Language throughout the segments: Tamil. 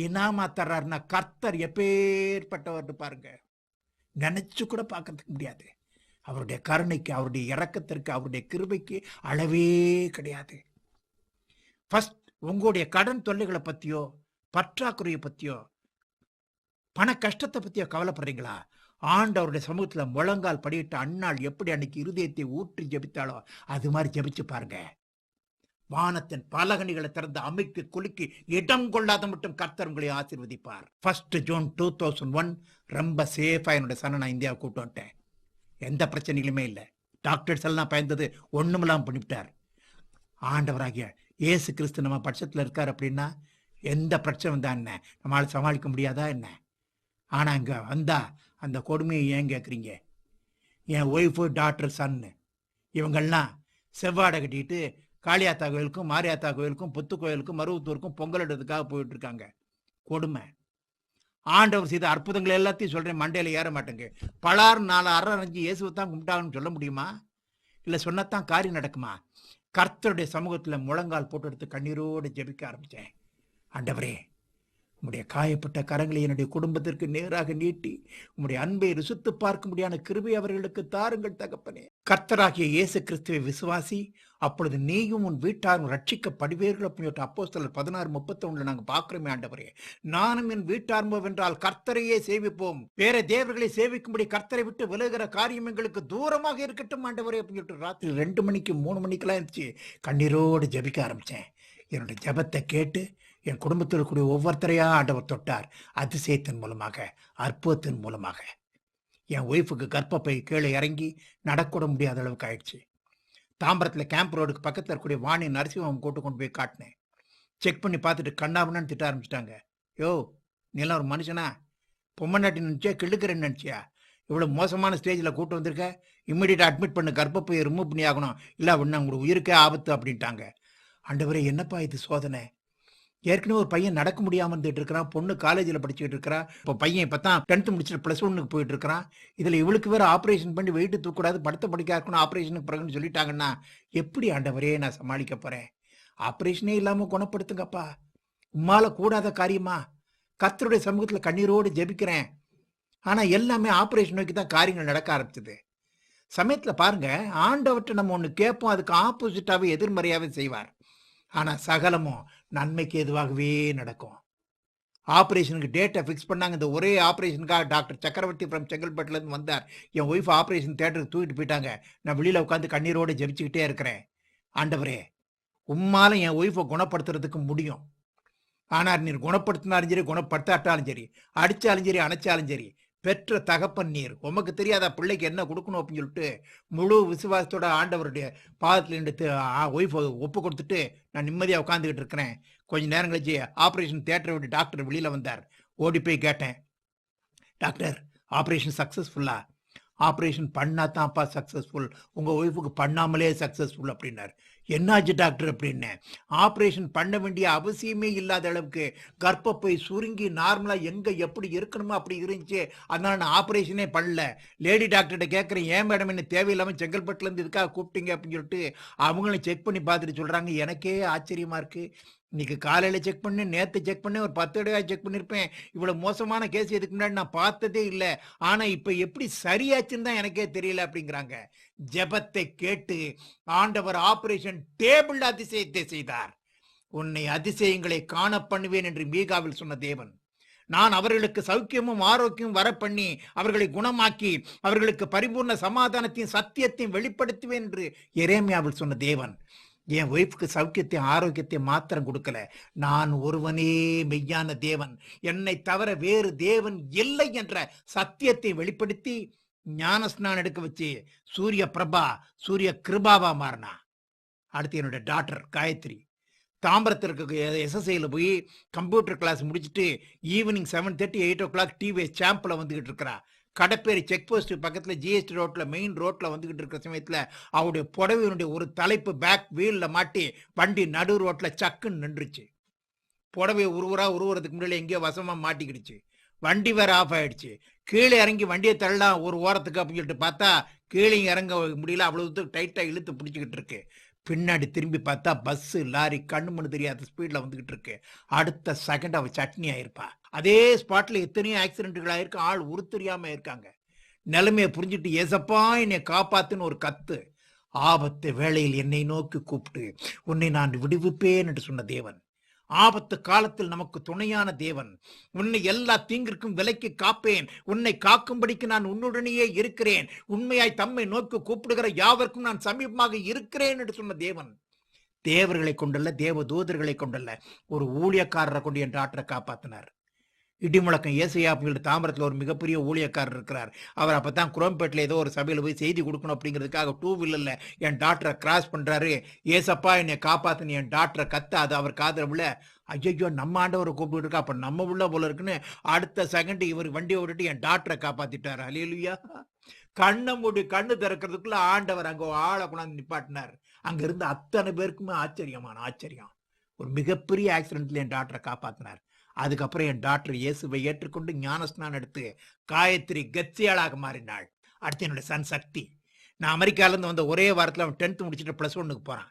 இனாமா தர்றாருன்னா கர்த்தர் எப்பேற்பட்டவர் பாருங்க. நினைச்சு கூட பார்க்கறதுக்கு முடியாது. அவருடைய கருணைக்கு, அவருடைய இரக்கத்திற்கு, அவருடைய கிருபைக்கு அளவே கிடையாது. ஃபர்ஸ்ட் உங்களுடைய கடன் தொல்லைகளை பத்தியோ, பற்றாக்குறையை பத்தியோ, பண கஷ்டத்தை பத்தியோ கவலைப்படுறீங்களா? ஆண்டவருடைய சமூகத்துல முழங்கால் படியிட்ட அன்னாள் எப்படி அன்னைக்கு இருதயத்தை ஊற்றி ஜெபித்தாளோ அது மாதிரி ஜெபிச்சு பாருங்க. வானத்தின் பலகணிகளை திறந்து அமைக்கு குலுக்கி இடம் கொள்ளாத மட்டும் கர்த்தர் உங்களை ஆசீர்வதிப்பார். 1 ஜூன் 2001 ரொம்ப சேஃபா என்னுடைய சனை நான் இந்தியாவை கூப்பிட்டு வந்துட்டேன். எந்த பிரச்சனைகளுமே இல்லை. டாக்டர்ஸ் எல்லாம் பயந்தது ஒண்ணுமெல்லாம் பண்ணிவிட்டார். ஆண்டவராகிய இயேசு கிறிஸ்து நம்ம பட்சத்தில் இருக்கார் அப்படின்னா எந்த பிரச்சனை வந்தா என்ன, நம்மளால சமாளிக்க முடியாதா என்ன? ஆனா இங்க வந்தா அந்த கொடுமையை ஏன் கேட்குறீங்க? என் ஒய்ஃபு, டாக்டர், சன்னு இவங்கள்லாம் செவ்வாடை கட்டிட்டு காளியாத்தா கோயிலுக்கும், மாரியாத்தா கோயிலுக்கும், புத்து கோயிலுக்கும், மருவத்தூருக்கும் பொங்கல் எடுறதுக்காக போயிட்டு இருக்காங்க. கொடுமை. ஆண்டவர் செய்த அற்புதங்கள் எல்லாத்தையும் சொல்றேன், மண்டையில ஏற மாட்டேங்க. பலாறு 4 அரை அரைஞ்சு இயேசுவை தான் கும்பிட்டாங்கன்னு சொல்ல முடியுமா? இல்லை சொன்னத்தான் காரியம் நடக்குமா? கர்த்தருடைய சமூகத்தில் முழங்கால் போட்டு எடுத்து கண்ணீரோடு ஜெபிக்க ஆரம்பித்தேன். ஆண்டவரே, உம்முடைய காயப்பட்ட கரங்களை என்னுடைய குடும்பத்திற்கு நேராக நீட்டி உம்முடைய அன்பை ருசித்து பார்க்க முடியாத கிருபை அவர்களுக்கு தாருங்கள் தகப்பனே. கர்த்தராகிய இயேசு கிறிஸ்துவை விசுவாசி, அப்பொழுது நீயும் உன் வீட்டாரும் ரட்சிக்கப்படுவீர்கள் அப்படின்னு அப்போஸ்தலர் 16:31 நாங்க பார்க்கிறோமே. ஆண்டவரே, நானும் என் வீட்டாரும் வென்றால் கர்த்தரையே சேவிப்போம், வேற தேவர்களை சேவிக்கும்படி கர்த்தரை விட்டு விலகுகிற காரியம் எங்களுக்கு தூரமாக இருக்கட்டும் ஆண்டவரே அப்படின்னு சொல்லிட்டு ராத்திரி 2 மணிக்கு 3 மணிக்கெல்லாம் இருந்துச்சு கண்ணீரோடு ஜபிக்க ஆரம்பிச்சேன். என்னுடைய ஜபத்தை கேட்டு என் குடும்பத்தில் கூடிய ஒவ்வொருத்தரையா ஆண்டவர் தொட்டார். அதிசயத்தின் மூலமாக, அற்புதத்தின் மூலமாக. என் ஒய்ஃபுக்கு கர்ப்பப்பை கீழே இறங்கி நடக்கூட முடியாத அளவுக்கு ஆயிடுச்சு. தாம்பரத்தில் கேம்ப் ரோடுக்கு பக்கத்தில் இருக்கக்கூடிய வாணி நரசிம்மம் கூட்டு கொண்டு போய் காட்டினேன். செக் பண்ணி பார்த்துட்டு கண்ணாபுன்னு திட்ட ஆரம்பிச்சிட்டாங்க. யோ, நீலாம் ஒரு மனுஷனா? பொம்மநாட்டி நினச்சியா, கிள்ளுக்கிறேன்னு நினச்சியா? இவ்வளோ மோசமான ஸ்டேஜில் கூட்டு வந்திருக்க, இம்மிடியட்டாக அட்மிட் பண்ணு, கர்ப்பப்பையை ரிமூவ் பண்ணி ஆகணும், இல்லை அப்படின்னா உங்களுக்கு உயிருக்கே ஆபத்து அப்படின்ட்டாங்க. ஆண்டவரே, என்னப்பா இது சோதனை? ஏற்கனவே ஒரு பையன் நடக்க முடியாமல் இருந்துட்டு இருக்கிறான், பொண்ணு காலேஜில் படிச்சுட்டு இருக்கிறா, இப்போ பையன் இப்போ தான் 10th முடிச்சுட்டு +1க்கு போயிட்டு இருக்கிறான். இதில் இவளுக்கு வேறு ஆப்ரேஷன் பண்ணி வெயிட்டு தூக்கூடாது, படுத்த படிக்க இருக்கணும், ஆப்ரேஷனுக்கு பிறகுன்னு சொல்லிட்டாங்கன்னா எப்படி ஆண்டவரே நான் சமாளிக்க போகிறேன்? ஆப்ரேஷனே இல்லாமல் குணப்படுத்துங்கப்பா. உம்மால கூடாத காரியமா? கர்த்தருடைய சமூகத்தில் கண்ணீரோடு ஜெபிக்கிறேன். ஆனால் எல்லாமே ஆப்ரேஷன் நோக்கி தான் காரியங்கள் நடக்க ஆரம்பிச்சது. சமயத்தில் பாருங்க, ஆண்டவர்கிட்ட நம்ம ஒன்று கேட்போம், அதுக்கு ஆப்போசிட்டாகவே எதிர்மறையாகவே செய்வார். ஆனால் சகலமும் நன்மைக்கு எதுவாகவே நடக்கும். ஆப்ரேஷனுக்கு டேட்டை ஃபிக்ஸ் பண்ணாங்க. இந்த ஒரே ஆப்ரேஷனுக்காக டாக்டர் சக்கரவர்த்தி ஃப்ரம் செங்கல்பட்டுலேருந்து வந்தார். என் ஒய்ஃப் ஆப்ரேஷன் தேட்டருக்கு தூக்கிட்டு போயிட்டாங்க. நான் வெளியில் உட்காந்து கண்ணீரோடு ஜெபிச்சுக்கிட்டே இருக்கிறேன். ஆண்டவரே, உம்மால என் ஒய்ஃபை குணப்படுத்துறதுக்கு முடியும். ஆனால் நீர் குணப்படுத்தினாலும் சரி, குணப்படுத்தாட்டாலும் சரி, அடித்தாலும் சரி, அணைச்சாலும் சரி, பெற்ற தகப்பன் நீர். உமக்கு தெரியாதா பிள்ளைக்கு என்ன கொடுக்கணும் அப்படின்னு சொல்லிட்டு முழு விசுவாசத்தோட ஆண்டவருடைய பாதத்தில் நின்று ஒய்ஃபை ஒப்பு கொடுத்துட்டு நான் நிம்மதியாக உட்காந்துக்கிட்டு இருக்கிறேன். கொஞ்சம் நேரம் கழிச்சு ஆப்ரேஷன் தியேட்டரை விட்டு டாக்டர் வெளியில் வந்தார். ஓடி போய் கேட்டேன், டாக்டர் ஆப்ரேஷன் சக்ஸஸ்ஃபுல்லா? ஆப்ரேஷன் பண்ணா தான்ப்பா சக்ஸஸ்ஃபுல், உங்கள் ஒய்ஃபுக்கு பண்ணாமலே சக்ஸஸ்ஃபுல் அப்படின்னார். என்னாச்சு டாக்டர் அப்படின்னேன். ஆப்ரேஷன் பண்ண வேண்டிய அவசியமே இல்லாத அளவுக்கு கர்ப்பப்பை சுருங்கி நார்மலாக எங்கே எப்படி இருக்கணுமோ அப்படி இருந்துச்சு, அதனால நான் ஆப்ரேஷனே பண்ணல. லேடி டாக்டர்கிட்ட கேட்குறேன், ஏன் மேடம் என்ன தேவையில்லாமல் செங்கல்பட்டுலேருந்து இதுக்காக கூப்பிட்டீங்க அப்படின்னு சொல்லிட்டு அவங்களும் செக் பண்ணி பார்த்துட்டு சொல்கிறாங்க. எனக்கே ஆச்சரியமாக இருக்குது. இன்னைக்கு காலையில் செக் பண்ணி, நேற்று செக் பண்ணி, ஒரு 10 தடவை செக் பண்ணியிருப்பேன். இவ்வளோ மோசமான கேஸ் இதுக்கு முன்னாடி நான் பார்த்ததே இல்லை. ஆனால் இப்போ எப்படி சரியாச்சுன்னு தான் எனக்கே தெரியல அப்படிங்கிறாங்க. ஜெபத்தை கேட்டு ஆண்டவர் ஆபரேஷன் டேபிள் அதிசயத்தை செய்தார். உன்னை அதிசயங்களை காண பண்ணுவேன் என்று மீகாவில் சொன்ன தேவன், நான் அவர்களுக்கு சௌக்கியமும் ஆரோக்கியமும் வர பண்ணி அவர்களை குணமாக்கி அவர்களுக்கு பரிபூர்ண சமாதானத்தையும் சத்தியத்தையும் வெளிப்படுத்துவேன் என்று எரேமியாவில் சொன்ன தேவன், என் ஒய்ஃபுக்கு சௌக்கியத்தை ஆரோக்கியத்தை மாத்திரம் கொடுக்கல, நான் ஒருவனே மெய்யான தேவன், என்னை தவிர வேறு தேவன் இல்லை என்ற சத்தியத்தை வெளிப்படுத்தி ஞானஸ்நானம் எடுக்க வச்சு சூரிய பிரபா, சூரிய கிருபாவா மாறினா. அடுத்து என்னோட டாக்டர் காயத்ரி தாம்பரத்திற்கு எஸ்எஸ்ஐயில் போய் கம்ப்யூட்டர் கிளாஸ் முடிச்சுட்டு ஈவினிங் 7:30 8 o'clock டிவிஎஸ் சாம்பில் வந்துகிட்டு இருக்கிறா. கடப்பேரி செக் போஸ்ட் பக்கத்தில் ஜிஎஸ்டி ரோட்டில் மெயின் ரோட்டில் வந்துக்கிட்டு இருக்கிற சமயத்தில் அவருடைய புடவையினுடைய ஒரு தலைப்பு பேக் வீலில் மாட்டி வண்டி நடு ரோட்டில் சக்குன்னு நின்றுச்சு. புடவையை உருவுறதுக்கு முன்னாடி எங்கேயோ வசமாக மாட்டிக்கிடுச்சு. வண்டி வேற ஆஃப் ஆயிடுச்சு. கீழே இறங்கி வண்டியை தள்ளலாம் ஒரு ஓரத்துக்கு அப்படின்னு சொல்லிட்டு பார்த்தா கீழே இறங்க முடியல, அவ்வளவு டைட்டாக இழுத்து பிடிச்சிக்கிட்டு இருக்கு. பின்னாடி திரும்பி பார்த்தா பஸ்ஸு லாரி கண்ணு மண்ணு தெரியாத ஸ்பீடில் வந்துகிட்டு இருக்கு. அடுத்த செகண்ட் அவ சட்னி ஆயிருப்பா. அதே ஸ்பாட்ல எத்தனையோ ஆக்சிடென்ட்கள் ஆயிருக்கு. ஆள் உருத்தெரியாம இருக்காங்க. நிலைமையை புரிஞ்சுட்டு ஏசப்பா என்னை காப்பாத்துன்னு ஒரு கத்து. ஆபத்து வேளையில் என்னை நோக்கி கூப்பிட்டு உன்னை நான் விடுவிப்பேன் என்று சொன்ன தேவன். ஆபத்து காலத்தில் நமக்கு துணையான தேவன். உன்னை எல்லா தீங்கிற்கும் விலைக்கு காப்பேன், உன்னை காக்கும்படிக்கு நான் உன்னுடனேயே இருக்கிறேன், உண்மையாய் தம்மை நோக்கி கூப்பிடுகிற யாவருக்கும் நான் சமீபமாக இருக்கிறேன் என்று சொன்ன தேவன். தேவர்களை கொண்டல்ல, தேவ தூதர்களை கொண்டல்ல, ஒரு ஊழியக்காரரை கொண்டு என் டாக்டரை காப்பாத்தினார். இடிமுழக்கம் ஏசையா தாம்பரத்தில் ஒரு மிகப்பெரிய ஊழியக்காரர் இருக்கிறார். அவர் அப்பதான் குரோம்பேட்டில் ஏதோ ஒரு சபையில் போய் செய்தி கொடுக்கணும் அப்படிங்கிறதுக்காக 2 வீலர்ல என் டாக்டரை கிராஸ் பண்றாரு. ஏசப்பா என்னை காப்பாத்துன்னு என் டாக்டரை கத்த, அது அவர் காதுல விழ, ஐயோ நம்ம ஆண்டவரை கூப்பிட்டு இருக்கா, அப்ப நம்ம உள்ள போல இருக்குன்னு அடுத்த செகண்ட் இவர் வண்டியை விட்டுட்டு என் டாக்டரை காப்பாத்திட்டார். அல்லேலூயா. கண்ணை மூடி கண்ணு திறக்கிறதுக்குள்ள ஆண்டவர் அங்க ஆளை கொண்டாந்து நிப்பாட்டினார். அங்க இருந்த அத்தனை பேருக்குமே ஆச்சரியம். ஒரு மிகப்பெரிய ஆக்சிடென்ட்ல என் டாக்டரை காப்பாத்தினார். அதுக்கப்புறம் என் டாக்டர் இயேசுவை ஏற்றுக்கொண்டு ஞானஸ்நானம் எடுத்து காயத்ரி கத்தியாளாக மாறினாள். அடுத்து என்னுடைய சன் சக்தி. நான் அமெரிக்காவிலேருந்து வந்த ஒரே வாரத்தில் அவன் 10th முடிச்சுட்டு +1க்கு போகிறான்.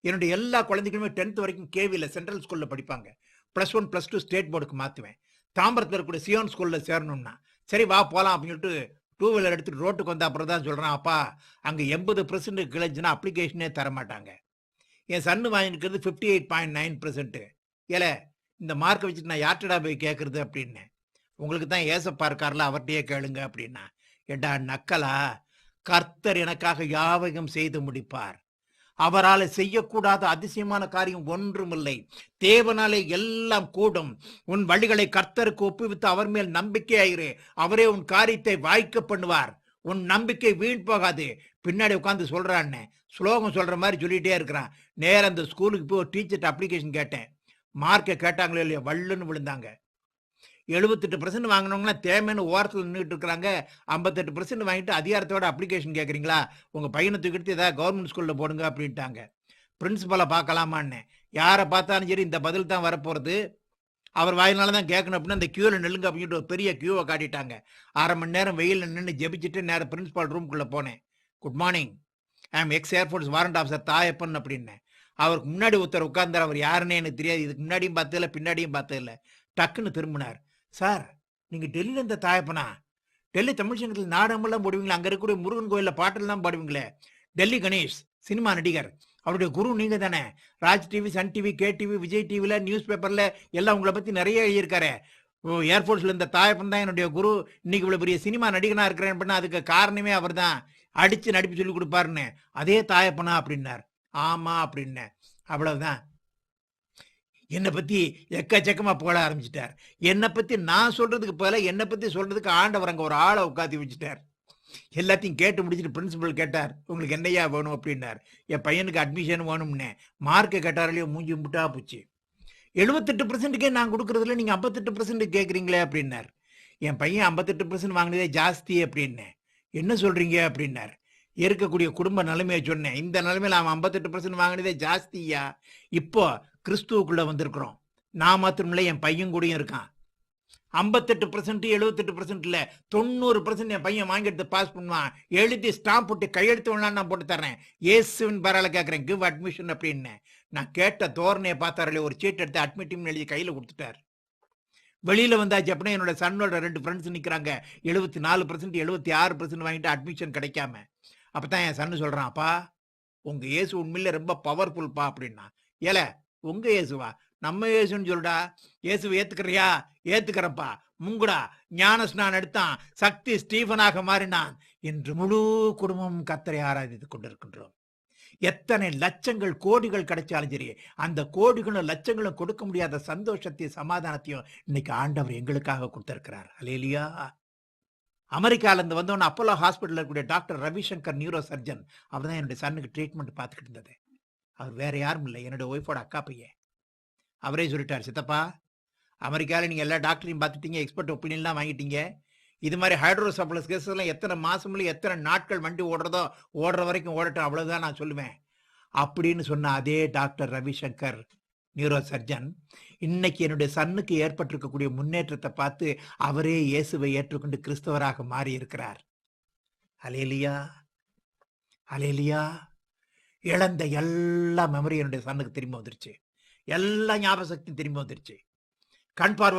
என்னுடைய எல்லா குழந்தைகளுமே 10th வரைக்கும் கேவியில் சென்ட்ரல் ஸ்கூலில் படிப்பாங்க. +1 +2 ஸ்டேட் போர்டுக்கு மாற்றுவேன். தாம்பரத்தில் இருக்கக்கூடிய சியோன் ஸ்கூலில் சேரணும்னா சரி வா போகலாம் அப்படின்னு சொல்லிட்டு 2 வீலர் எடுத்துகிட்டு ரோட்டுக்கு வந்த அப்புறம் தான் சொல்கிறான், அப்பா அங்கே 80% கிளஞ்சுன்னா அப்ளிகேஷனே தரமாட்டாங்க. என் சன்னு வாங்கிக்கிறது 58.9%. ஏல இந்த மார்க்கை வச்சுட்டு நான் யார்ட்டடா போய் கேட்கறது அப்படின்னு. உங்களுக்கு தான் ஏசப்பா இருக்கார்ல, அவர்கிட்டயே கேளுங்க அப்படின்னா. ஏண்டா நக்கலா, கர்த்தர் எனக்காக யாவையும் செய்து முடிப்பார். அவரால் செய்யக்கூடாத அதிசயமான காரியம் ஒன்றுமில்லை. தேவனாலே எல்லாம் கூடும். உன் வழிகளை கர்த்தருக்கு ஒப்புவித்து அவர் மேல் நம்பிக்கையாயிரு. அவரே உன் காரியத்தை வாய்க்க பண்ணுவார். உன் நம்பிக்கை வீண் போகாது. பின்னாடி உட்காந்து சொல்றான்னு ஸ்லோகம் சொல்ற மாதிரி சொல்லிட்டே இருக்கிறான். நேரம் அந்த ஸ்கூலுக்கு போய் ஒரு டீச்சர்ட்ட அப்ளிகேஷன் கேட்டேன். மார்க்கை கேட்டாங்களோ இல்லையோ வள்ளுன்னு விழுந்தாங்க. 78% வாங்கினவங்கன்னா தேமைன்னு ஓரத்தில் நின்றுட்டு இருக்கிறாங்க. 58% வாங்கிட்டு அதிகாரத்தோட அப்ளிகேஷன் கேட்குறீங்களா, உங்கள் பையனை தூக்கிட்டு ஏதாவது கவர்மெண்ட் ஸ்கூலில் போடுங்க அப்படின்ட்டாங்க. பிரின்சிபலை பார்க்கலாமான்னு. யாரை பார்த்தாலும் சரி இந்த பதில் தான் வரப்போகிறது, அவர் வாயினால தான் கேட்கணும் அப்படின்னு அந்த கியூவில் நெல்லுங்க அப்படின்ட்டு ஒரு பெரிய கியூவை காட்டிட்டாங்க. 1/2 மணி நேரம் வெயிலில் நின்று ஜெபிச்சுட்டு நேரம் பிரின்சிபால் ரூம்குள்ளே போனேன். Good morning, I am ex air force warrant officer Thayappan அப்படின்னு. அவருக்கு முன்னாடி ஒருத்தர் உட்கார்ந்தார். அவர் யாருன்னே எனக்கு தெரியாது. இதுக்கு முன்னாடியும் பார்த்ததில்ல, பின்னாடியும் பார்த்ததில்ல. டக்குன்னு திரும்பினார். சார் நீங்கள் டெல்லியில் இருந்த தாயப்பனா? டெல்லி தமிழ் சங்கத்தில் நாடகமெல்லாம் போடுவீங்களா? அங்கே இருக்கக்கூடிய முருகன் கோயிலில் பாட்டெல்லாம் பாடுவீங்களே. டெல்லி கணேஷ் சினிமா நடிகர், அவருடைய குரு நீங்கள் தானே? Raj TV, Sun TV, K TV, Vijay டிவியில், நியூஸ் பேப்பரில் எல்லாம் உங்களை பற்றி நிறைய எழுதியிருக்காரு. ஏர்ஃபோர்ஸில் இருந்த தாயப்பன் தான் என்னுடைய குரு. இன்னைக்கு இவ்வளோ பெரிய சினிமா நடிகனாக இருக்கிறேன் அப்படின்னா அதுக்கு காரணமே அவர் தான். அடித்து நடிப்பு சொல்லி கொடுப்பாருன்னு. அதே தாயப்பனா அப்படின்னார். ஆமா அப்படின்னேன். அவ்வளவுதான். என்னை பத்தி எக்கச்சக்கமா புகழ ஆரம்பிச்சிட்டார். என்னை பத்தி நான் சொல்றதுக்கு போல என்னை பத்தி சொல்றதுக்கு ஆண்டவர் அங்க ஒரு ஆளை உட்காந்து வச்சுட்டார். எல்லாத்தையும் கேட்டு முடிச்சுட்டு பிரின்சிபல் கேட்டார், உங்களுக்கு என்னையா வேணும் அப்படின்னார். என் பையனுக்கு அட்மிஷன் வேணும்னே. மார்க்கை கேட்டாரையோ மூஞ்சி முட்டா போச்சு. 78%க்கே நான் கொடுக்கறதுல நீங்க 58% கேட்குறீங்களே அப்படின்னார். என் பையன் 58% வாங்கினதே ஜாஸ்தி அப்படின்னேன். என்ன சொல்றீங்க அப்படின்னார். இருக்கக்கூடிய குடும்ப நிலைமையை சொன்னேன். இந்த நிலைமையில் அவன் 58% வாங்கினதே ஜாஸ்தியா. இப்போ கிறிஸ்துவுக்குள்ள வந்திருக்கிறோம். நான் மாத்திரமில்லை, என் பையன் கூடயும் இருக்கான். 58% 78% இல்லை, 90% என் பையன் வாங்கி எடுத்து பாஸ் பண்ணுவான். எழுதி ஸ்டாம்ப் போட்டு கையெழுத்து வேணாலும் நான் போட்டு தர்றேன். இயேசுவின் பரவாயில்ல கேட்குறேன், கிவ் அட்மிஷன் அப்படின்னு. நான் கேட்ட தோரணையை பார்த்தாரே, ஒரு சீட் எடுத்து அட்மிட்னு எழுதி கையில் கொடுத்துட்டார். வெளியில் வந்தாச்சு அப்படின்னா என்னோட சன்னோட 2 ஃப்ரெண்ட்ஸ் நிற்கிறாங்க. 74% 76% வாங்கிட்டு அட்மிஷன் கிடைக்காம. அப்போ தான் என் சன்னு சொல்கிறான், அப்பா உங்கள் இயேசு உண்மையிலே ரொம்ப பவர்ஃபுல்ப்பா அப்படின்னா. ஏல உங்கள் இயேசுவா? நம்ம இயேசுன்னு சொல்லுடா. இயேசுவை ஏற்றுக்கிறியா? ஏற்றுக்கிறப்பா. முங்குடா. ஞான ஸ்நானம் எடுத்தான், சக்தி ஸ்டீஃபனாக மாறினான். இன்று முழு குடும்பமும் கர்த்தரை ஆராதித்துக் கொண்டிருக்கின்றோம். எத்தனை லட்சங்கள் கோடிகள் கிடைச்சாலும் சரி, அந்த கோடிகளும் லட்சங்களும் கொடுக்க முடியாத சந்தோஷத்தையும் சமாதானத்தையும் இன்னைக்கு ஆண்டவர் எங்களுக்காக கொடுத்திருக்கிறார். அல்லேலூயா. அமெரிக்காவிலேருந்து வந்தவொன்னு அப்போலோ ஹாஸ்பிட்டலில் இருக்கக்கூடிய டாக்டர் ரவிசங்கர் நியூரோ சர்ஜன், அவர் தான் என்னுடைய சன்னுக்கு ட்ரீட்மெண்ட் பார்த்துக்கிட்டு இருந்தது. அவர் வேற யாரும் இல்லை, என்னுடைய ஒய்ஃபோட அக்கா பையன். அவரே சொல்லிட்டார், சித்தப்பா அமெரிக்காவில் நீங்கள் எல்லா டாக்டரையும் பார்த்துட்டீங்க, எக்ஸ்பர்ட் ஒப்பீனியன்லாம் வாங்கிட்டீங்க. இது மாதிரி ஹைட்ரோசப்ளஸ் கேஸெல்லாம் எத்தனை மாதம்ல எத்தனை நாட்கள் வண்டி ஓடுறதோ ஓடுற வரைக்கும் ஓடட்டும், அவ்வளோதான் நான் சொல்லுவேன் அப்படின்னு சொன்ன அதே டாக்டர் ரவிசங்கர் நியூரோ சர்ஜன் இன்னைக்கு என்னுடைய சன்னுக்கு ஏற்பட்டிருக்கக்கூடிய முன்னேற்றத்தை பார்த்து அவரே இயேசுவை ஏற்றுக்கொண்டு கிறிஸ்தவராக மாறி இருக்கிறார். அல்லேலூயா, அல்லேலூயா. இழந்த எல்லா மெமரி என்னுடைய சன்னுக்கு திரும்பி வந்துருச்சு. எல்லா ஞாபக சக்தியும் திரும்பி வந்துருச்சு. கண் பார்வை